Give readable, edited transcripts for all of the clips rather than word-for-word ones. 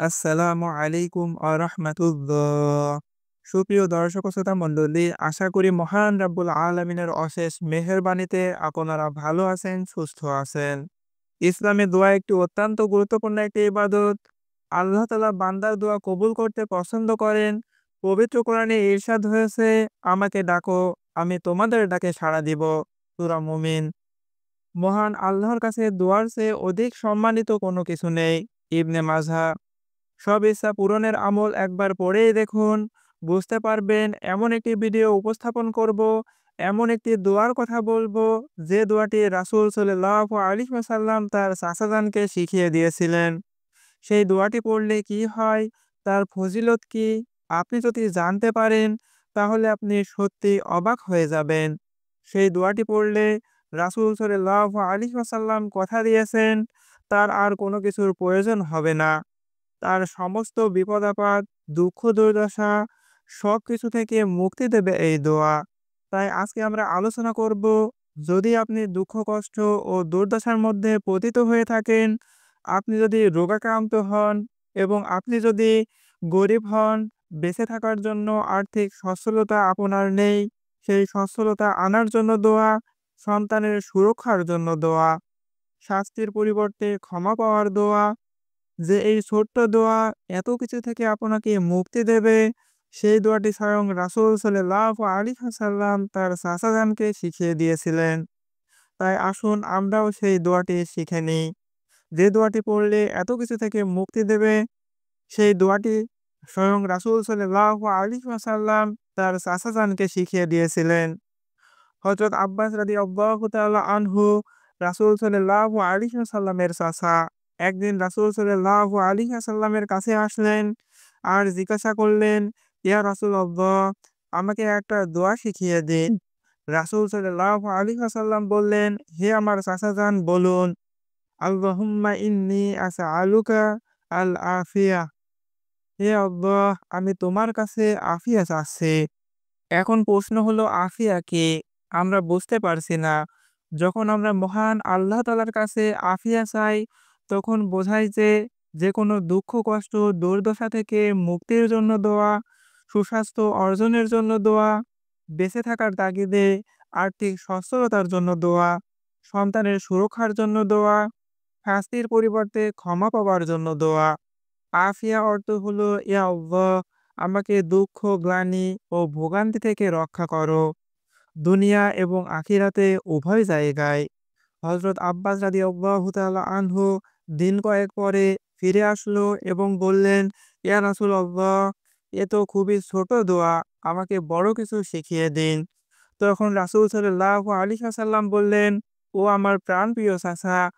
আসসালামু আলাইকুম রাহমাতুল্লাহ। সুপ্রিয় দর্শক ও শ্রোতা মণ্ডলী, আশা করি মহান রাব্বুল আলামিনের অশেষ মেহেরবানিতে আপনারা ভালো আছেন, সুস্থ আছেন। ইসলামে দোয়া একটি অত্যন্ত গুরুত্বপূর্ণ একটি ইবাদত। আল্লাহ তাআলা বান্দার দোয়া কবুল করতে পছন্দ করেন। পবিত্র কোরআনে ইরশাদ হয়েছে, "আমাকে ডাকো, আমি তোমাদের ডাকে সাড়া দিব।" সূরা মুমিন। মহান আল্লাহর কাছে দোয়ার চেয়ে অধিক সম্মানিত কোনো কিছু নেই। ইবনে মাজাহ। সব ইচ্ছা পূরণের আমল একবার পড়েই দেখুন, বুঝতে পারবেন। এমন একটি ভিডিও উপস্থাপন করব, এমন একটি দোয়ার কথা বলবো, যে দোয়াটি রাসূল সাল্লাল্লাহু আলাইহি ওয়াসাল্লাম তার চাচাজানকে শিখিয়ে দিয়েছিলেন। সেই দোয়াটি পড়লে কি হয়, তার ফজিলত কি, আপনি যদি জানতে পারেন, তাহলে আপনি সত্যি অবাক হয়ে যাবেন। সেই দোয়াটি পড়লে রাসূল সাল্লাল্লাহু আলাইহি ওয়াসাল্লাম কথা দিয়েছেন, তার আর কোনো কিছুর প্রয়োজন হবে না। তার সমস্ত বিপদ-আপদ, দুঃখ-দুর্দশা সবকিছু থেকে মুক্তি দেবে এই দোয়া। তাই আজকে আমরা আলোচনা করব, যদি আপনি দুঃখ, কষ্ট ও দুর্দশার মধ্যে পতিত হয়ে থাকেন, আপনি যদি রোগাক্রান্ত হন এবং আপনি যদি গরিব হন, বেঁচে থাকার জন্য আর্থিক সচ্ছলতা আপনার নেই, সেই সচ্ছলতা আনার জন্য দোয়া, সন্তানের সুরক্ষার জন্য দোয়া, শাস্তির পরিবর্তে ক্ষমা পাওয়ার দোয়া, যে এই ছোট্ট দোয়া এত কিছু থেকে আপনাকে মুক্তি দেবে, সেই দোয়াটি স্বয়ং রাসূল সাল্লাল্লাহু আলাইহি ওয়াসাল্লাম তার চাচাজানকে শিখিয়ে দিয়েছিলেন। তাই আসুন আমরাও সেই দোয়াটি শিখে নিই। যে দোয়াটি পড়লে এত কিছু থেকে মুক্তি দেবে, সেই দোয়াটি স্বয়ং রাসূল সাল্লাল্লাহু আলাইহি ওয়াসাল্লাম তার চাচাজানকে শিখিয়ে দিয়েছিলেন। হযরত আব্বাস রাদিয়াল্লাহু তাআলা আনহু রাসূল সাল্লাল্লাহু আলাইহি ওয়াসাল্লামের চাচা। একদিন রাসূল সাল্লাল্লাহু আলাইহি ওয়াসাল্লামের কাছে আসলেন আর জিজ্ঞাসা করলেন, ইয়া রাসূলাল্লাহ, আমাকে একটা দোয়া শিখিয়ে দিন। রাসূল সাল্লাল্লাহু আলাইহি ওয়াসাল্লাম বললেন, হে আমার চাচাজান, বলুন, আল্লাহুম্মা ইন্নী আসআলুকা আল আফিয়াহ। হে আল্লাহ, আমি তোমার কাছে আফিয়া চাচ্ছি। এখন প্রশ্ন হলো, আফিয়া কি? আমরা বুঝতে পারছি না। যখন আমরা মহান আল্লাহ তাআলার কাছে আফিয়া চাই, তখন বোঝায় যে, যেকোনো দুঃখ, কষ্ট, দুর্দশা থেকে মুক্তির জন্য দোয়া, সুস্বাস্থ্য অর্জনের জন্য দোয়া, বেঁচে থাকার তাগিদে আর্থিক সচ্ছলতার জন্য দোয়া, সন্তানের সুরক্ষার জন্য দোয়া, শাস্তির পরিবর্তে ক্ষমা পাওয়ার জন্য দোয়া। আফিয়া অর্থ হলো, ইয়া আল্লাহ, আমাকে দুঃখ, গ্লানি ও ভোগান্তি থেকে রক্ষা করো, দুনিয়া এবং আখিরাতে উভয় জায়গায়। হযরত আব্বাস রাদিয়াল্লাহু তাআলা আনহু দিন কয়েক পরে ফিরে আসলো এবং বললেন, ইয়া রাসূলাল্লাহ, এ তো খুবই ছোট দোয়া, আমাকে বড় কিছু শিখিয়ে দিন। তখন রাসূল সাল্লাল্লাহু আলাইহি ওয়াসাল্লাম বললেন, ও আমার প্রাণপ্রিয় চাচা,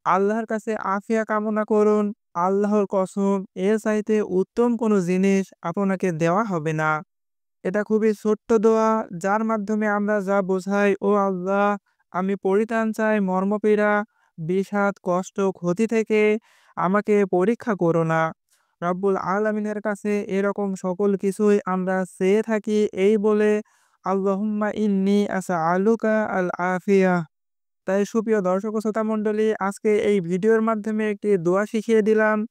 আল্লাহর কাছে আফিয়া কামনা করুন। আল্লাহর কসম, এর চাইতে উত্তম কোনো জিনিস আপনাকে দেওয়া হবে না। এটা খুবই ছোট্ট দোয়া, যার মাধ্যমে আমরা যা বোঝাই, ও আল্লাহ, আমি পরিত্রাণ চাই মর্মপীড়া, বিষাদ, কষ্ট, ক্ষতি থেকে। আমাকে পরীক্ষা করো না। রব্বুল আলামিনের কাছে এরকম সকল কিছুই আমরা চেয়ে থাকি এই বলে, আল্লাহুম্মা ইন্নী আসআলুকা আল আফিয়া। তাই সুপ্রিয় দর্শক ও শ্রোতা মণ্ডলী, আজকে এই ভিডিওর মাধ্যমে একটি দোয়া শিখিয়ে দিলাম,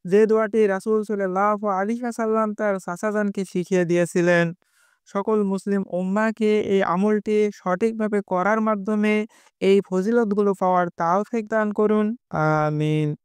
যে দোয়াটি রাসূল সাল্লাল্লাহু আলাইহি ওয়াসাল্লাম তার চাচাজানকে শিখিয়ে দিয়েছিলেন। সকল মুসলিম উম্মাহকে এই আমলটি সঠিকভাবে করার মাধ্যমে এই ফজিলতগুলো পাওয়ার তাওফিক দান করুন। আমিন।